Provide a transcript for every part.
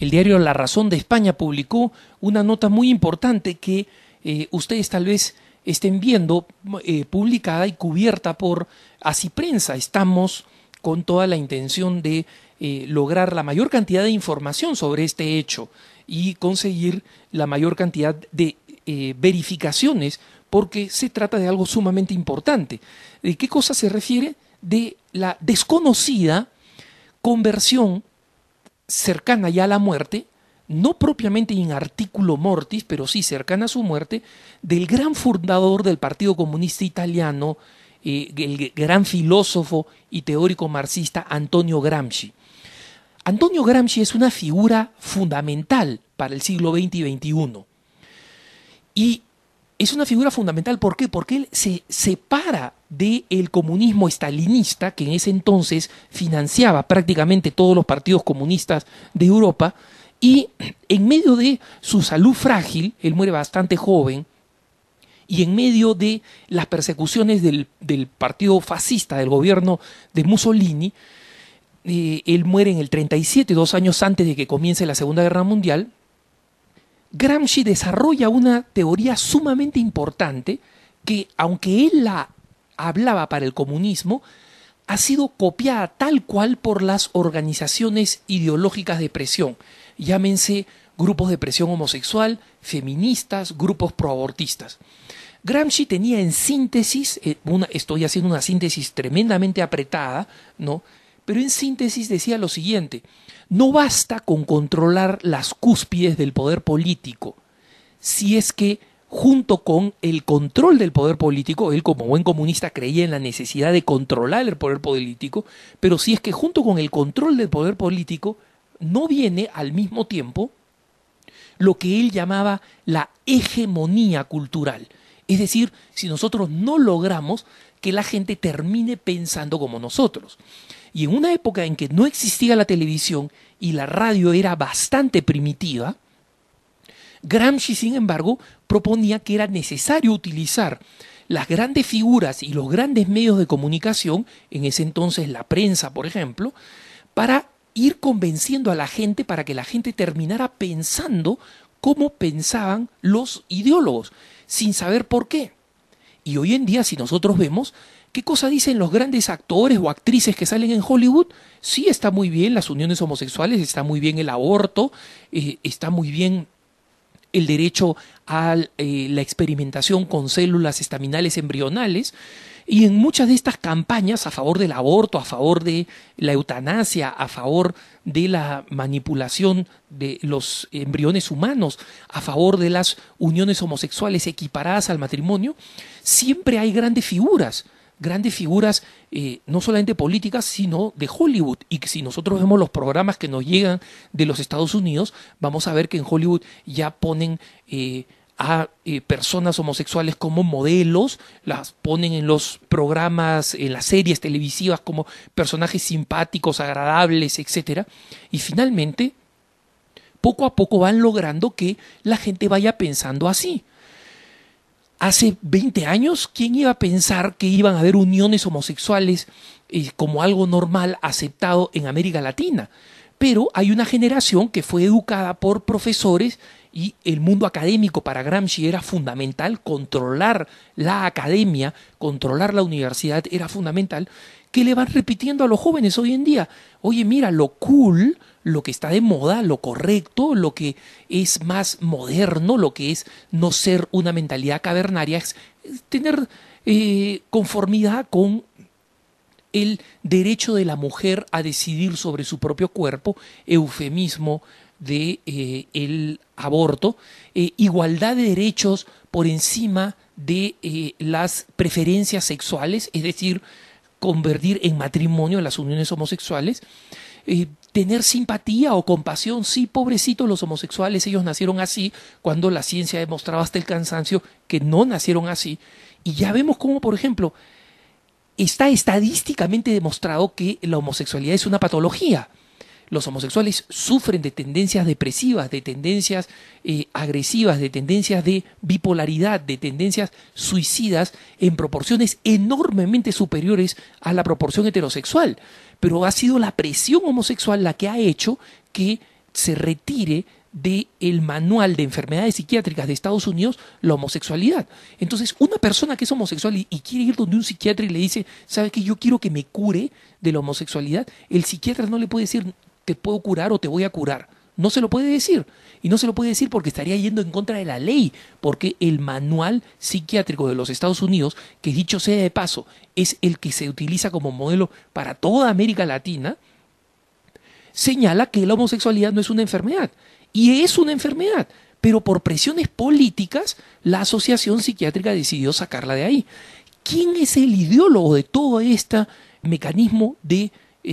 el diario La Razón de España publicó una nota muy importante que ustedes tal vez estén viendo, publicada y cubierta por Así Prensa. Estamos con toda la intención de lograr la mayor cantidad de información sobre este hecho y conseguir la mayor cantidad de verificaciones, porque se trata de algo sumamente importante. ¿De qué cosa se refiere? De la desconocida conversión cercana ya a la muerte, no propiamente in articulo mortis, pero sí cercana a su muerte, del gran fundador del Partido Comunista Italiano, el gran filósofo y teórico marxista Antonio Gramsci. Antonio Gramsci es una figura fundamental para el siglo XX y XXI. Y es una figura fundamental, ¿por qué? Porque él se separa del comunismo estalinista, que en ese entonces financiaba prácticamente todos los partidos comunistas de Europa, y en medio de su salud frágil, él muere bastante joven, y en medio de las persecuciones del partido fascista, del gobierno de Mussolini, él muere en el 37, 2 años antes de que comience la Segunda Guerra Mundial. Gramsci desarrolla una teoría sumamente importante que, aunque él la hablaba para el comunismo, ha sido copiada tal cual por las organizaciones ideológicas de presión. Llámense grupos de presión homosexual, feministas, grupos proabortistas. Gramsci tenía en síntesis, estoy haciendo una síntesis tremendamente apretada, ¿no? Pero en síntesis decía lo siguiente: no basta con controlar las cúspides del poder político, si es que junto con el control del poder político, él como buen comunista creía en la necesidad de controlar el poder político, pero si es que junto con el control del poder político no viene al mismo tiempo lo que él llamaba la hegemonía cultural. Es decir, si nosotros no logramos que la gente termine pensando como nosotros. Y en una época en que no existía la televisión y la radio era bastante primitiva, Gramsci, sin embargo, proponía que era necesario utilizar las grandes figuras y los grandes medios de comunicación, en ese entonces la prensa, por ejemplo, para ir convenciendo a la gente, para que la gente terminara pensando como pensaban los ideólogos, sin saber por qué. Y hoy en día, si nosotros vemos qué cosa dicen los grandes actores o actrices que salen en Hollywood, sí, está muy bien las uniones homosexuales, está muy bien el aborto, está muy bien el derecho a la experimentación con células estaminales embrionales, y en muchas de estas campañas a favor del aborto, a favor de la eutanasia, a favor de la manipulación de los embriones humanos, a favor de las uniones homosexuales equiparadas al matrimonio, siempre hay grandes figuras no solamente políticas, sino de Hollywood. Y si nosotros vemos los programas que nos llegan de los Estados Unidos, vamos a ver que en Hollywood ya ponen a personas homosexuales como modelos, las ponen en los programas, en las series televisivas como personajes simpáticos, agradables, etc. Y finalmente, poco a poco van logrando que la gente vaya pensando así. Hace 20 años, ¿quién iba a pensar que iban a haber uniones homosexuales como algo normal aceptado en América Latina? Pero hay una generación que fue educada por profesores, y el mundo académico para Gramsci era fundamental, controlar la academia, controlar la universidad era fundamental, que le van repitiendo a los jóvenes hoy en día: oye, mira, lo cool, lo que está de moda, lo correcto, lo que es más moderno, lo que es no ser una mentalidad cavernaria, es tener conformidad con el derecho de la mujer a decidir sobre su propio cuerpo, eufemismo de el aborto, igualdad de derechos por encima de las preferencias sexuales, es decir, convertir en matrimonio las uniones homosexuales, tener simpatía o compasión. Sí, pobrecitos los homosexuales, ellos nacieron así, cuando la ciencia ha demostrado hasta el cansancio que no nacieron así. Y ya vemos cómo, por ejemplo, está estadísticamente demostrado que la homosexualidad es una patología. Los homosexuales sufren de tendencias depresivas, de tendencias agresivas, de tendencias de bipolaridad, de tendencias suicidas en proporciones enormemente superiores a la proporción heterosexual. Pero ha sido la presión homosexual la que ha hecho que se retire del manual de enfermedades psiquiátricas de Estados Unidos la homosexualidad. Entonces, una persona que es homosexual y quiere ir donde un psiquiatra y le dice, ¿sabe qué? Yo quiero que me cure de la homosexualidad, el psiquiatra no le puede decir, te puedo curar o te voy a curar. No se lo puede decir. Y no se lo puede decir porque estaría yendo en contra de la ley, porque el manual psiquiátrico de los Estados Unidos, que dicho sea de paso, es el que se utiliza como modelo para toda América Latina, señala que la homosexualidad no es una enfermedad. Y es una enfermedad, pero por presiones políticas, la Asociación Psiquiátrica decidió sacarla de ahí. ¿Quién es el ideólogo de todo este mecanismo de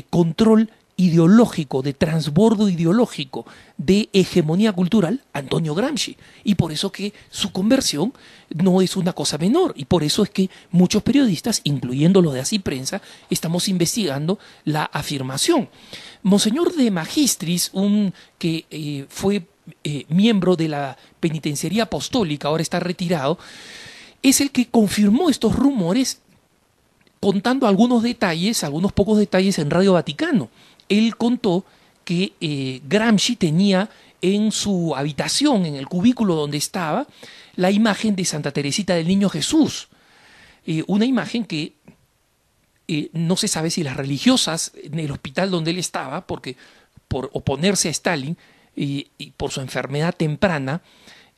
control ideológico, de transbordo ideológico, de hegemonía cultural? Antonio Gramsci. Y por eso que su conversión no es una cosa menor. Y por eso es que muchos periodistas, incluyendo los de Así Prensa, estamos investigando la afirmación. Monseñor de Magistris, que fue miembro de la penitenciaría apostólica, ahora está retirado, es el que confirmó estos rumores contando algunos detalles, algunos pocos detalles en Radio Vaticano. Él contó que Gramsci tenía en su habitación, en el cubículo donde estaba, la imagen de Santa Teresita del Niño Jesús. Una imagen que no se sabe si las religiosas en el hospital donde él estaba, porque por oponerse a Stalin y por su enfermedad temprana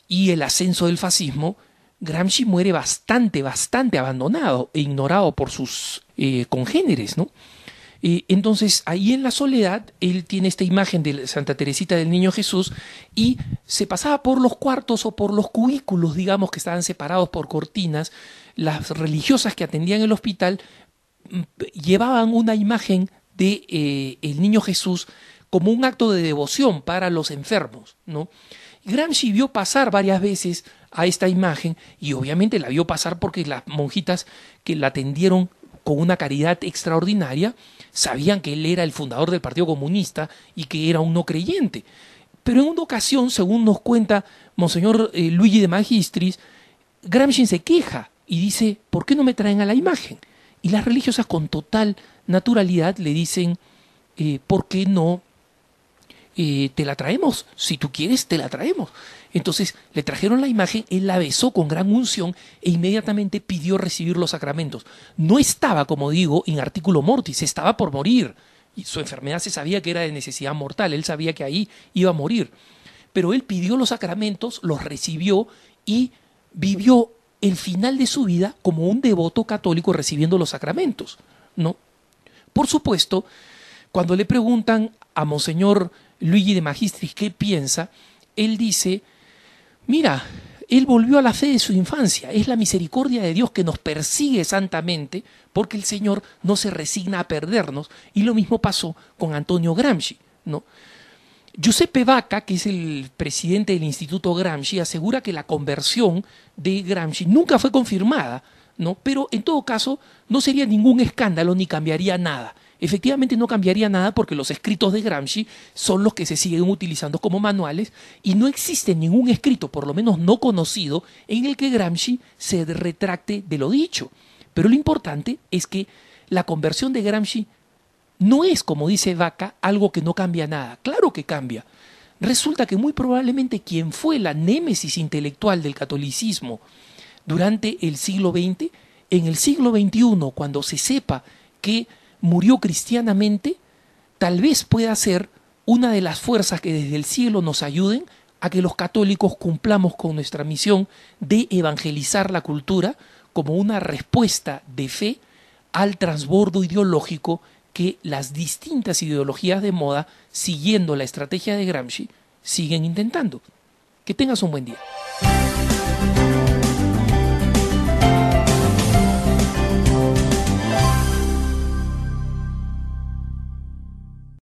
y el ascenso del fascismo, Gramsci muere bastante abandonado e ignorado por sus congéneres, ¿no? Entonces, ahí en la soledad, él tiene esta imagen de Santa Teresita del Niño Jesús y se pasaba por los cuartos o por los cubículos, digamos, que estaban separados por cortinas. Las religiosas que atendían el hospital llevaban una imagen de el Niño Jesús como un acto de devoción para los enfermos, ¿no? Gramsci vio pasar varias veces a esta imagen y obviamente la vio pasar porque las monjitas que la atendieron con una caridad extraordinaria sabían que él era el fundador del Partido Comunista y que era un no creyente. Pero en una ocasión, según nos cuenta Monseñor Luigi de Magistris, Gramsci se queja y dice, ¿por qué no me traen a la imagen? Y las religiosas con total naturalidad le dicen, ¿por qué no te la traemos? Si tú quieres, te la traemos. Entonces le trajeron la imagen, él la besó con gran unción e inmediatamente pidió recibir los sacramentos. No estaba, como digo, in articulo mortis, estaba por morir. Y su enfermedad se sabía que era de necesidad mortal, él sabía que ahí iba a morir. Pero él pidió los sacramentos, los recibió y vivió el final de su vida como un devoto católico recibiendo los sacramentos, ¿no? Por supuesto, cuando le preguntan a Monseñor Luigi de Magistris qué piensa, él dice, mira, él volvió a la fe de su infancia, es la misericordia de Dios que nos persigue santamente porque el Señor no se resigna a perdernos, y lo mismo pasó con Antonio Gramsci, ¿no? Giuseppe Vacca, que es el presidente del Instituto Gramsci, asegura que la conversión de Gramsci nunca fue confirmada, ¿no? Pero en todo caso no sería ningún escándalo ni cambiaría nada. Efectivamente no cambiaría nada porque los escritos de Gramsci son los que se siguen utilizando como manuales y no existe ningún escrito, por lo menos no conocido, en el que Gramsci se retracte de lo dicho. Pero lo importante es que la conversión de Gramsci no es, como dice Vacca, algo que no cambia nada. Claro que cambia. Resulta que muy probablemente quien fue la némesis intelectual del catolicismo durante el siglo XX, en el siglo XXI, cuando se sepa que murió cristianamente, tal vez pueda ser una de las fuerzas que desde el cielo nos ayuden a que los católicos cumplamos con nuestra misión de evangelizar la cultura como una respuesta de fe al transbordo ideológico que las distintas ideologías de moda, siguiendo la estrategia de Gramsci, siguen intentando. Que tengas un buen día.